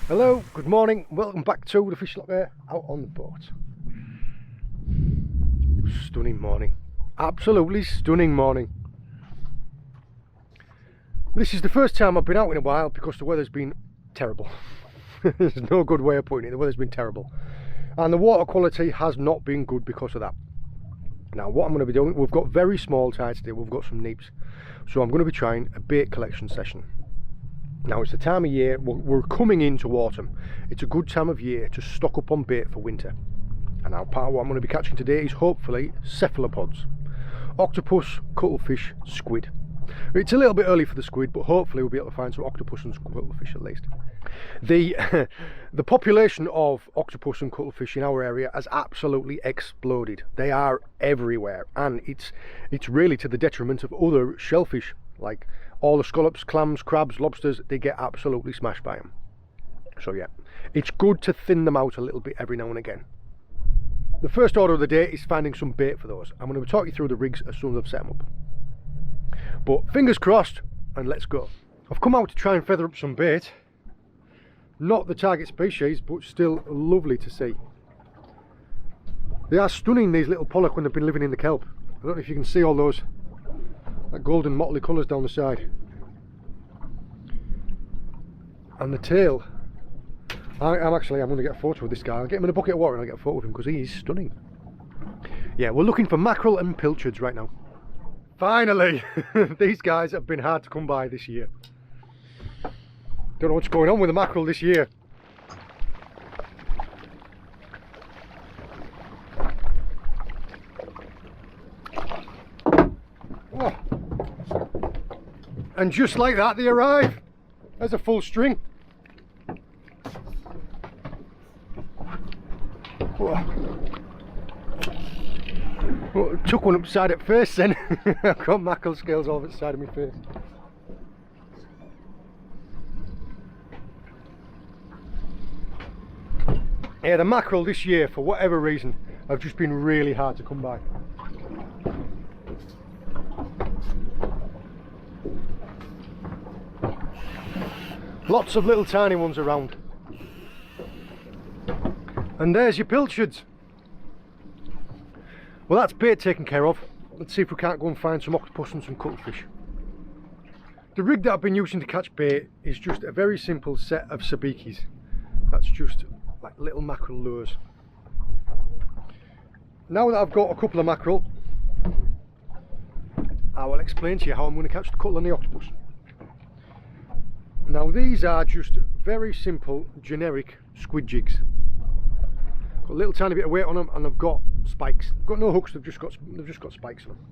Hello, good morning, welcome back to the fish locker out on the boat. Stunning morning, absolutely stunning morning. This is the first time I've been out in a while because the weather's been terrible. There's no good way of putting it, the weather's been terrible. And the water quality has not been good because of that. Now what I'm going to be doing, we've got very small tides today, we've got some neeps. So I'm going to be trying a bait collection session. Now it's the time of year, we're coming into autumn. It's a good time of year to stock up on bait for winter. And now part of what I'm going to be catching today is hopefully cephalopods. Octopus, cuttlefish, squid. It's a little bit early for the squid, but hopefully we'll be able to find some octopus and cuttlefish at least. The population of octopus and cuttlefish in our area has absolutely exploded. They are everywhere, and it's really to the detriment of other shellfish, like all the scallops, clams, crabs, lobsters. They get absolutely smashed by them. So yeah, it's good to thin them out a little bit every now and again. The first order of the day is finding some bait for those. I'm going to talk you through the rigs as soon as I've set them up. But fingers crossed, and let's go. I've come out to try and feather up some bait. Not the target species, but still lovely to see. They are stunning, these little pollock, when they've been living in the kelp. I don't know if you can see all those golden motley colours down the side. And the tail. I'm going to get a photo of this guy. I'll get him in a bucket of water and I'll get a photo of him because he is stunning. Yeah, we're looking for mackerel and pilchards right now. Finally! These guys have been hard to come by this year. Don't know what's going on with the mackerel this year. Oh. And just like that they arrive. There's a full string. Well, took one upside at first then. I've got mackerel scales all over the side of my face. Yeah, the mackerel this year, for whatever reason, have just been really hard to come by. Lots of little tiny ones around. And there's your pilchards. Well, that's bait taken care of. Let's see if we can't go and find some octopus and some cuttlefish. The rig that I've been using to catch bait is just a very simple set of sabikis. That's just like little mackerel lures. Now that I've got a couple of mackerel, I will explain to you how I'm going to catch the cuttle and the octopus. Now these are just very simple generic squid jigs. Got a little tiny bit of weight on them, and they've got spikes. They've got no hooks, they've just got spikes on them.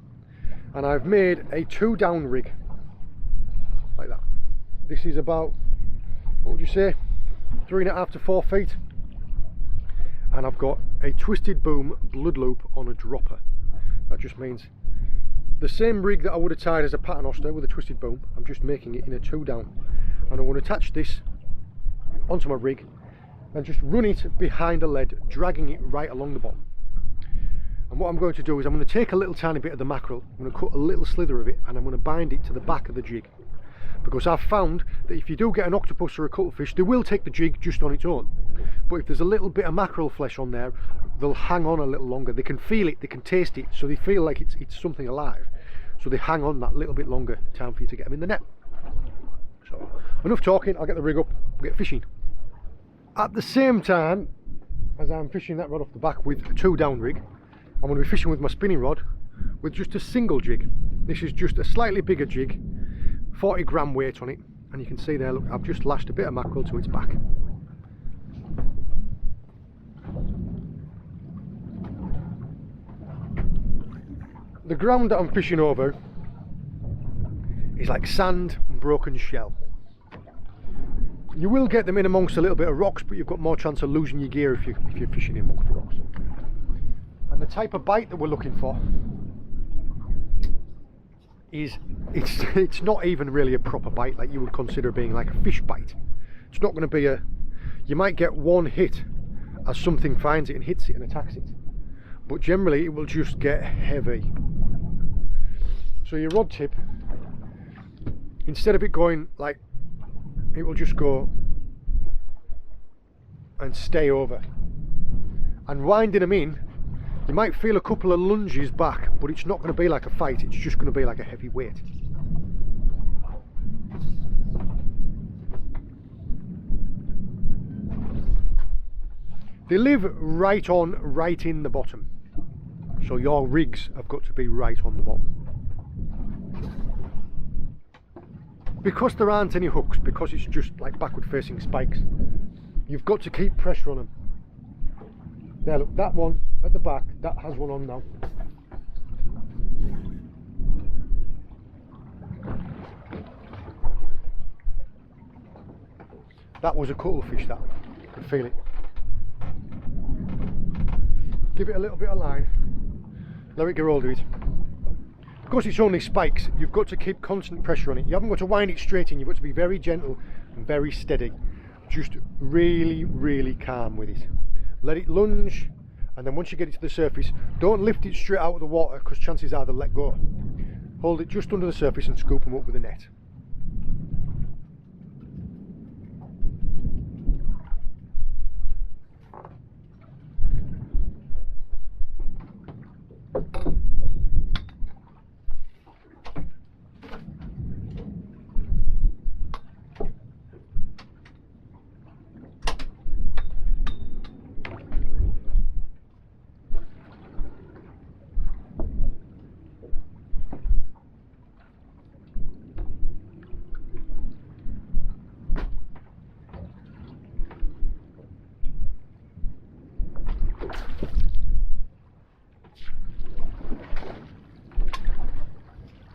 And I've made a 2-down rig like that. This is about, what would you say, 3.5 to 4 feet. And I've got a twisted boom blood loop on a dropper. That just means the same rig that I would have tied as a paternoster with a twisted boom, I'm just making it in a 2-down. And I'm going to attach this onto my rig and just run it behind a lead, dragging it right along the bottom. And what I'm going to do is I'm going to take a little tiny bit of the mackerel, I'm going to cut a little slither of it, and I'm going to bind it to the back of the jig. Because I've found that if you do get an octopus or a cuttlefish, they will take the jig just on its own. But if there's a little bit of mackerel flesh on there, they'll hang on a little longer. They can feel it, they can taste it, so they feel like it's something alive. So they hang on that little bit longer time for you to get them in the net. So, enough talking, I'll get the rig up, we'll get fishing. At the same time as I'm fishing that rod off the back with a 2-down rig, I'm going to be fishing with my spinning rod with just a single jig. This is just a slightly bigger jig, 40 gram weight on it, and you can see there, look, I've just lashed a bit of mackerel to its back. The ground that I'm fishing over is like sand and broken shell. You will get them in amongst a little bit of rocks, but you've got more chance of losing your gear if you're fishing in amongst the rocks. And the type of bite that we're looking for is, it's not even really a proper bite like you would consider being like a fish bite. It's not going to be you might get one hit as something finds it and hits it and attacks it, but generally it will just get heavy. So your rod tip, instead of it going like, it will just go and stay over. And winding them in, you might feel a couple of lunges back, but it's not going to be like a fight, it's just going to be like a heavy weight. They live right in the bottom, so your rigs have got to be right on the bottom. Because there aren't any hooks, because it's just like backward facing spikes, you've got to keep pressure on them. There, look, that one at the back, that has one on now. That was a cuttlefish, that. You can feel it. Give it a little bit of line, let it get hold of it. Because it's only spikes, you've got to keep constant pressure on it. You haven't got to wind it straight in, you've got to be very gentle and very steady. Just really, really calm with it. Let it lunge, and then once you get it to the surface, don't lift it straight out of the water, because chances are they'll let go. Hold it just under the surface and scoop them up with a net.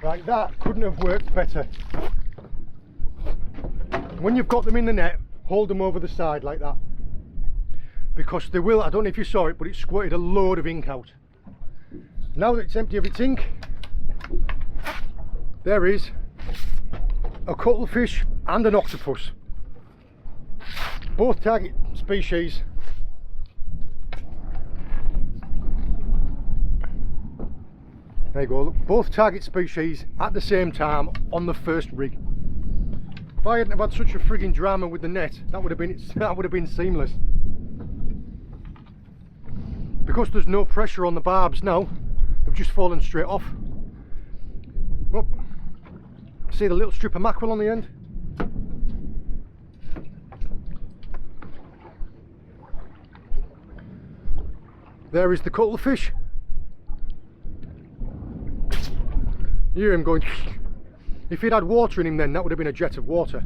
Right, that couldn't have worked better. When you've got them in the net, hold them over the side like that, because they will, I don't know if you saw it, but it squirted a load of ink out. Now that it's empty of its ink, there is a cuttlefish and an octopus, both target species. There you go, look, both target species at the same time on the first rig. If I hadn't have had such a frigging drama with the net, that would have been seamless. Because there's no pressure on the barbs now, they've just fallen straight off. Oh, see the little strip of mackerel on the end? There is the cuttlefish. You hear him going. If he'd had water in him then, that would have been a jet of water.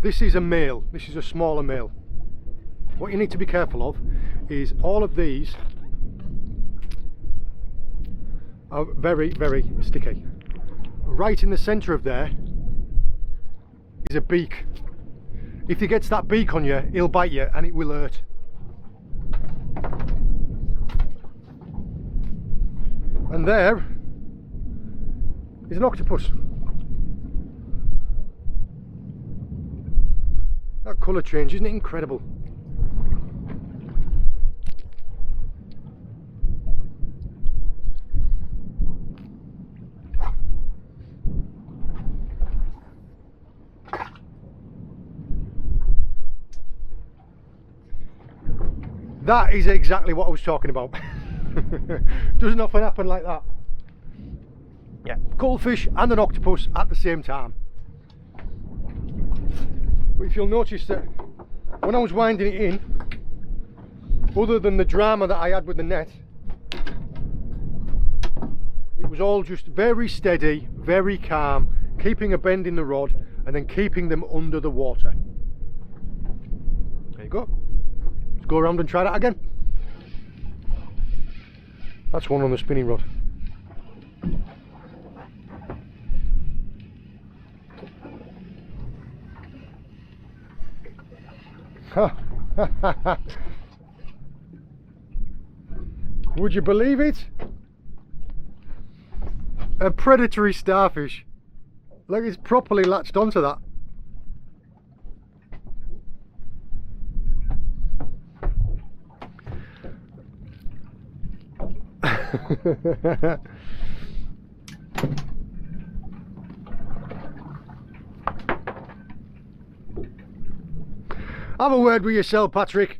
This is a male, this is a smaller male. What you need to be careful of is all of these are very, very sticky. Right in the centre of there is a beak. If he gets that beak on you, he'll bite you and it will hurt. And there is an octopus. That colour change, isn't it incredible? That is exactly what I was talking about. Doesn't often happen like that. Yeah, cuttlefish and an octopus at the same time. But if you'll notice that when I was winding it in, other than the drama that I had with the net, it was all just very steady, very calm, keeping a bend in the rod and then keeping them under the water. There you go. Let's go around and try that again. That's one on the spinning rod. Would you believe it? A predatory starfish. Like it's properly latched onto that. Have a word with yourself, Patrick.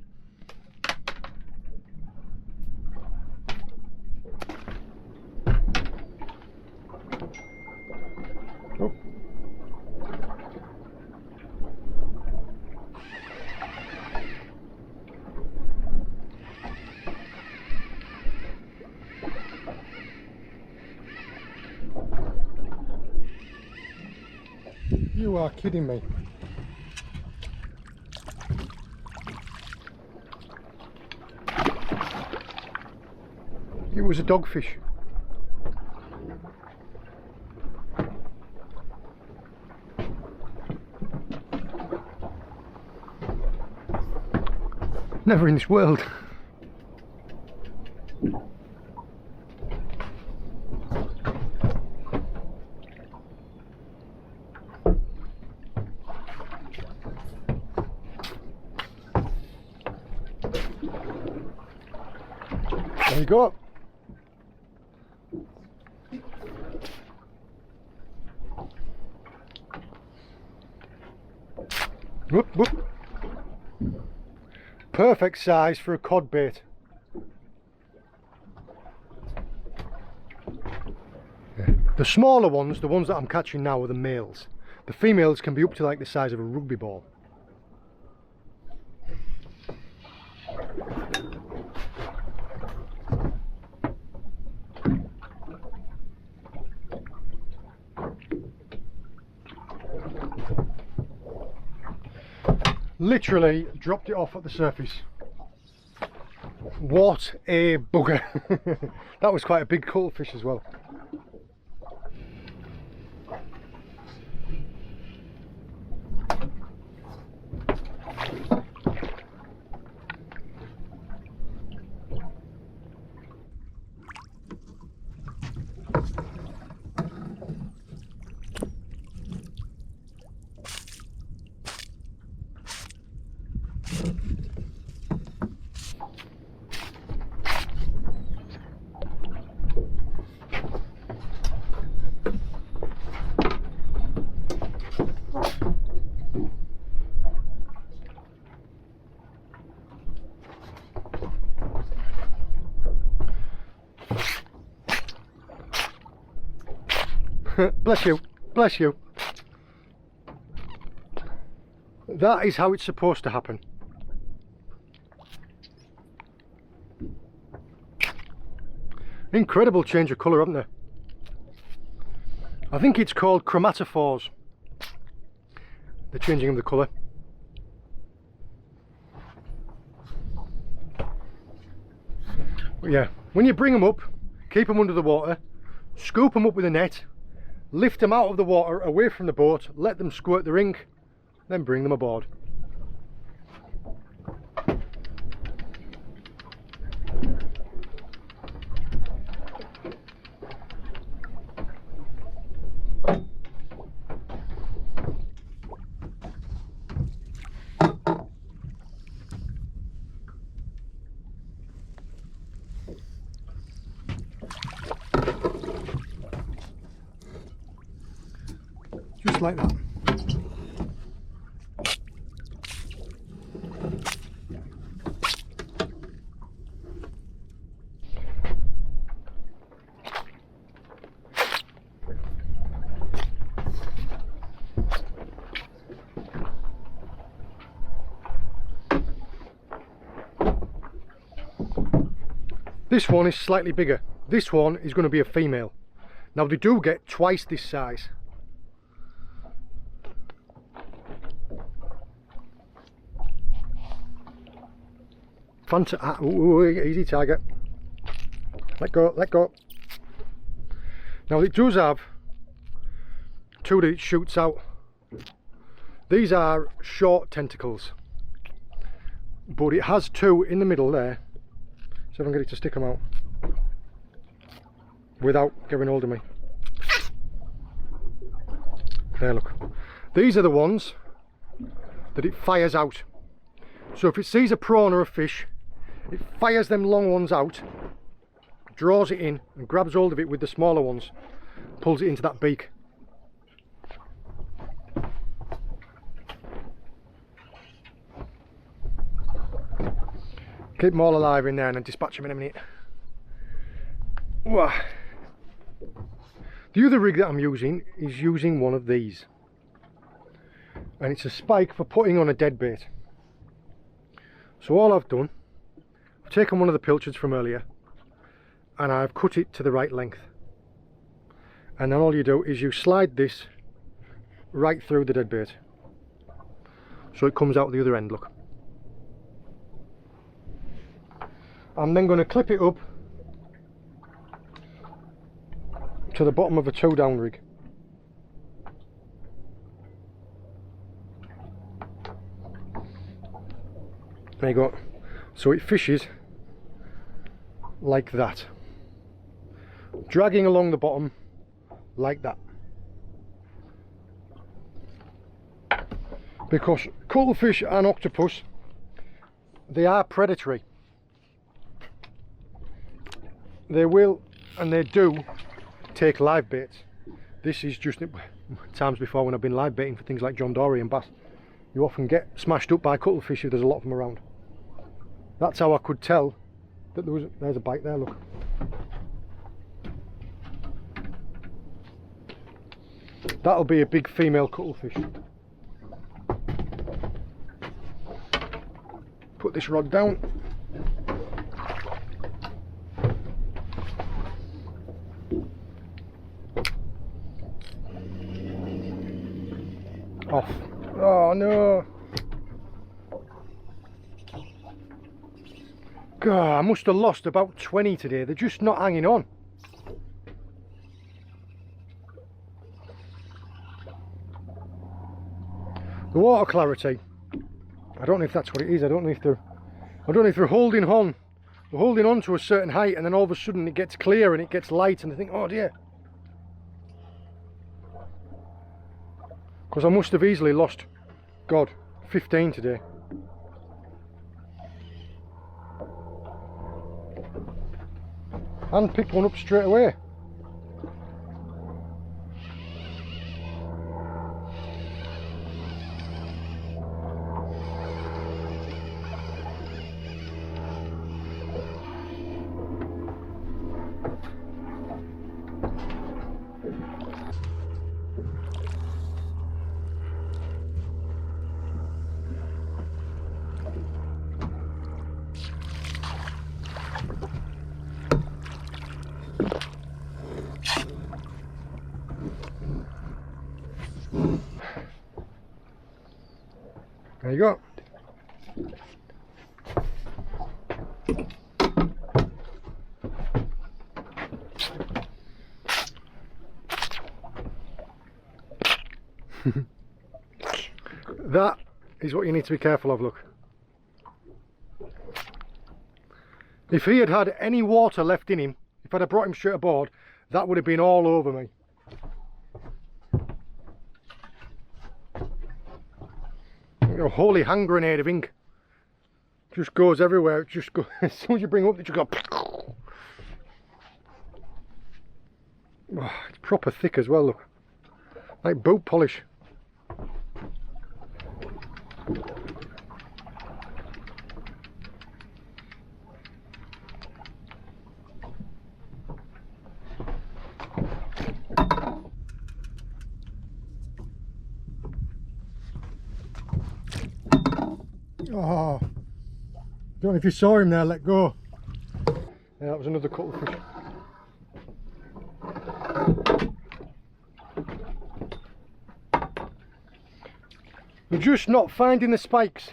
Oh. You are kidding me. It was a dogfish. Never in this world. There you go. Whoop, whoop. Perfect size for a cod bait. The smaller ones, the ones that I'm catching now, are the males. The females can be up to like the size of a rugby ball. Literally dropped it off at the surface. What a bugger. That was quite a big cuttlefish as well. Bless you, bless you. That is how it's supposed to happen. Incredible change of colour, haven't they? I think it's called chromatophores. The changing of the colour. But yeah, when you bring them up, keep them under the water, scoop them up with a net, lift them out of the water away from the boat, let them squirt the ring, then bring them aboard. Just like that. This one is slightly bigger. This one is going to be a female. Now they do get twice this size. Fantastic. Ooh, easy target. Let go, let go. Now it does have two that it shoots out. These are short tentacles, but it has two in the middle there. So if I can get it to stick them out without getting hold of me. There, look. These are the ones that it fires out. So if it sees a prawn or a fish, it fires them long ones out, draws it in and grabs hold of it with the smaller ones, pulls it into that beak. Keep them all alive in there and then dispatch them in a minute. Wah. The other rig that I'm using is using one of these. And it's a spike for putting on a dead bait. So all I've done, I've taken one of the pilchards from earlier and I've cut it to the right length. And then all you do is you slide this right through the dead bait. So it comes out the other end, look. I'm then going to clip it up to the bottom of a 2-down rig. There you go. So it fishes like that, dragging along the bottom like that. Because cuttlefish and octopus, they are predatory. They will and they do take live baits. This is just times before when I've been live baiting for things like John Dory and bass. You often get smashed up by cuttlefish if there's a lot of them around. That's how I could tell that there's a bite there, look. That'll be a big female cuttlefish. Put this rod down. Off. Oh no. God, I must have lost about 20 today. They're just not hanging on. The water clarity, I don't know if that's what it is. I don't know if they're holding on. They're holding on to a certain height and then all of a sudden it gets clear and it gets light and they think, oh dear. Because I must have easily lost, God, 15 today. And picked one up straight away. There you go. That is what you need to be careful of, look. If he had had any water left in him, if I'd have brought him straight aboard, that would have been all over me. A holy hand grenade of ink. Just goes everywhere. It just goes, as soon as you bring it up, it just goes. Oh, it's proper thick as well, look. Like boot polish. Oh, don't know if you saw him there, let go. Yeah, that was another cuttlefish. We're just not finding the spikes.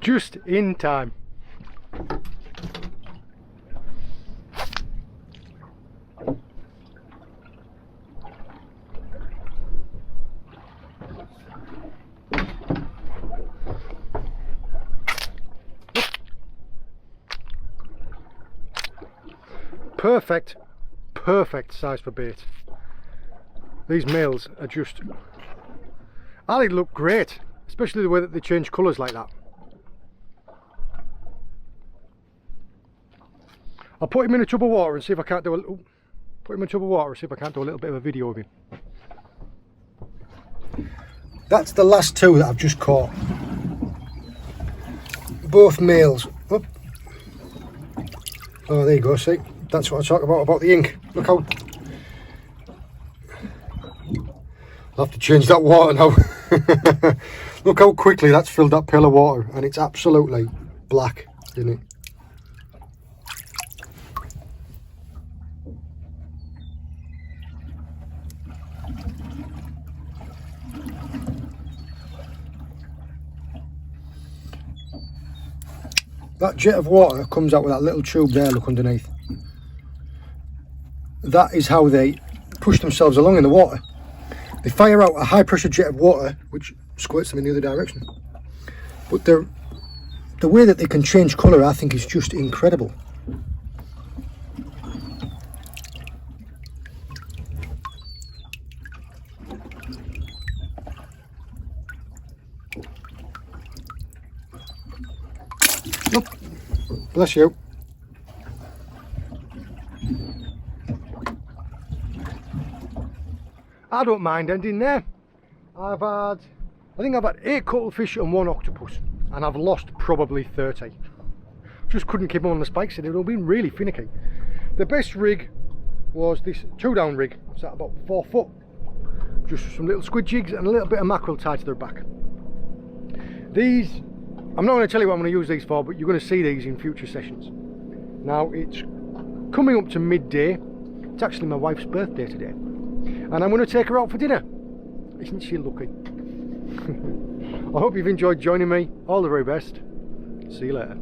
Just in time. perfect size for bait. These males are just, they look great, especially the way that they change colours like that. I'll put him in a tub of water and see if I can't do a little, put him in a tub of water and see if I can't do a little bit of a video of him. That's the last two that I've just caught. Both males. Oh, oh, there you go, see? That's what I talk about the ink. Look how... I'll have to change that water now. Look how quickly that's filled that pail of water, and it's absolutely black, isn't it? That jet of water comes out with that little tube there, look, underneath. That is how they push themselves along in the water. They fire out a high pressure jet of water which squirts them in the other direction. But the way that they can change colour, I think, is just incredible. Look, bless you. I don't mind ending there. I think I've had 8 cuttlefish and 1 octopus, and I've lost probably 30. Just couldn't keep them on the spikes, they'd all been really finicky. The best rig was this 2-down rig, it's at about 4 foot. Just some little squid jigs and a little bit of mackerel tied to their back. These, I'm not going to tell you what I'm going to use these for, but you're going to see these in future sessions. Now it's coming up to midday. It's actually my wife's birthday today, and I'm going to take her out for dinner. Isn't she lucky? I hope you've enjoyed joining me. All the very best. See you later.